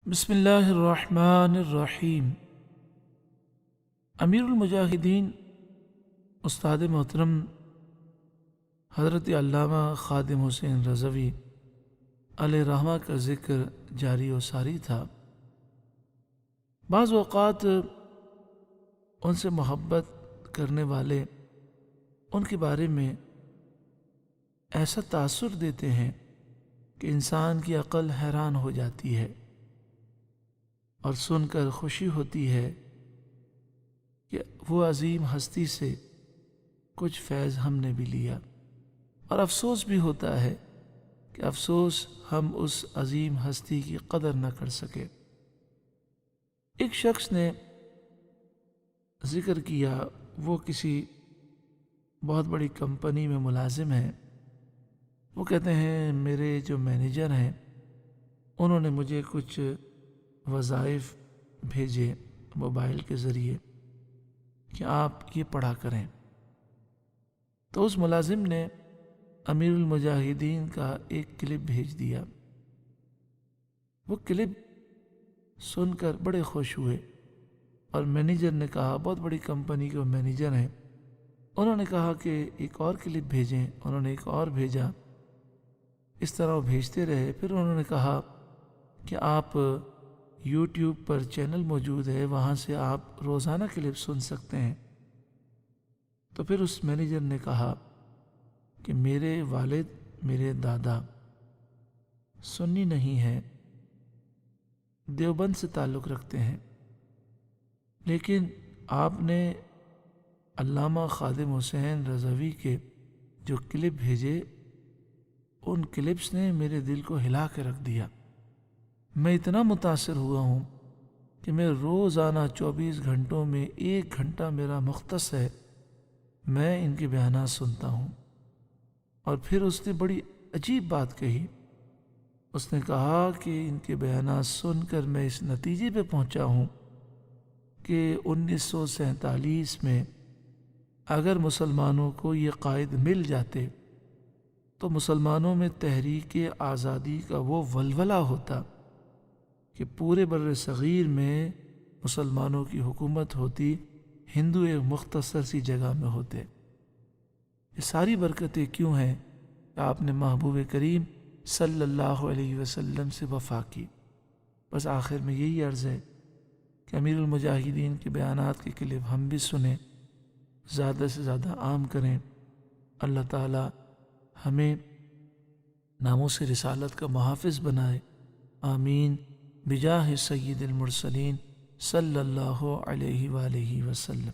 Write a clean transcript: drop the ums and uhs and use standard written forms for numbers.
بسم اللہ الرحمن الرحیم۔ امیر المجاہدین استاد محترم حضرت علامہ خادم حسین رضوی علیہ رحمہ کا ذکر جاری و ساری تھا۔ بعض اوقات ان سے محبت کرنے والے ان کے بارے میں ایسا تاثر دیتے ہیں کہ انسان کی عقل حیران ہو جاتی ہے اور سن کر خوشی ہوتی ہے کہ وہ عظیم ہستی سے کچھ فیض ہم نے بھی لیا، اور افسوس بھی ہوتا ہے کہ افسوس ہم اس عظیم ہستی کی قدر نہ کر سکے۔ ایک شخص نے ذکر کیا، وہ کسی بہت بڑی کمپنی میں ملازم ہیں۔ وہ کہتے ہیں میرے جو مینیجر ہیں انہوں نے مجھے کچھ وظائف بھیجے موبائل کے ذریعے کہ آپ یہ پڑھا کریں۔ تو اس ملازم نے امیر المجاہدین کا ایک کلپ بھیج دیا۔ وہ کلپ سن کر بڑے خوش ہوئے، اور مینیجر نے کہا، بہت بڑی کمپنی کے مینیجر ہیں، انہوں نے کہا کہ ایک اور کلپ بھیجیں۔ انہوں نے ایک اور بھیجا، اس طرح وہ بھیجتے رہے۔ پھر انہوں نے کہا کہ آپ یوٹیوب پر چینل موجود ہے، وہاں سے آپ روزانہ کلپ سن سکتے ہیں۔ تو پھر اس مینیجر نے کہا کہ میرے والد، میرے دادا سنی نہیں ہیں، دیوبند سے تعلق رکھتے ہیں، لیکن آپ نے علامہ خادم حسین رضوی کے جو کلپ بھیجے، ان کلپس نے میرے دل کو ہلا کے رکھ دیا۔ میں اتنا متاثر ہوا ہوں کہ میں روزانہ 24 گھنٹوں میں 1 گھنٹہ میرا مختص ہے، میں ان کے بیانات سنتا ہوں۔ اور پھر اس نے بڑی عجیب بات کہی، اس نے کہا کہ ان کے بیانات سن کر میں اس نتیجے پہ پہنچا ہوں کہ 1947 میں اگر مسلمانوں کو یہ قائد مل جاتے تو مسلمانوں میں تحریک آزادی کا وہ ولولہ ہوتا کہ پورے بر صغیر میں مسلمانوں کی حکومت ہوتی، ہندو ایک مختصر سی جگہ میں ہوتے۔ یہ ساری برکتیں کیوں ہیں کہ آپ نے محبوب کریم صلی اللہ علیہ وسلم سے وفا کی۔ بس آخر میں یہی عرض ہے کہ امیر المجاہدین کے بیانات کے کلپ ہم بھی سنیں، زیادہ سے زیادہ عام کریں۔ اللہ تعالی ہمیں ناموس رسالت کا محافظ بنائے، آمین، بجاہ سید المرسلین صلی اللہ علیہ وآلہ وسلم۔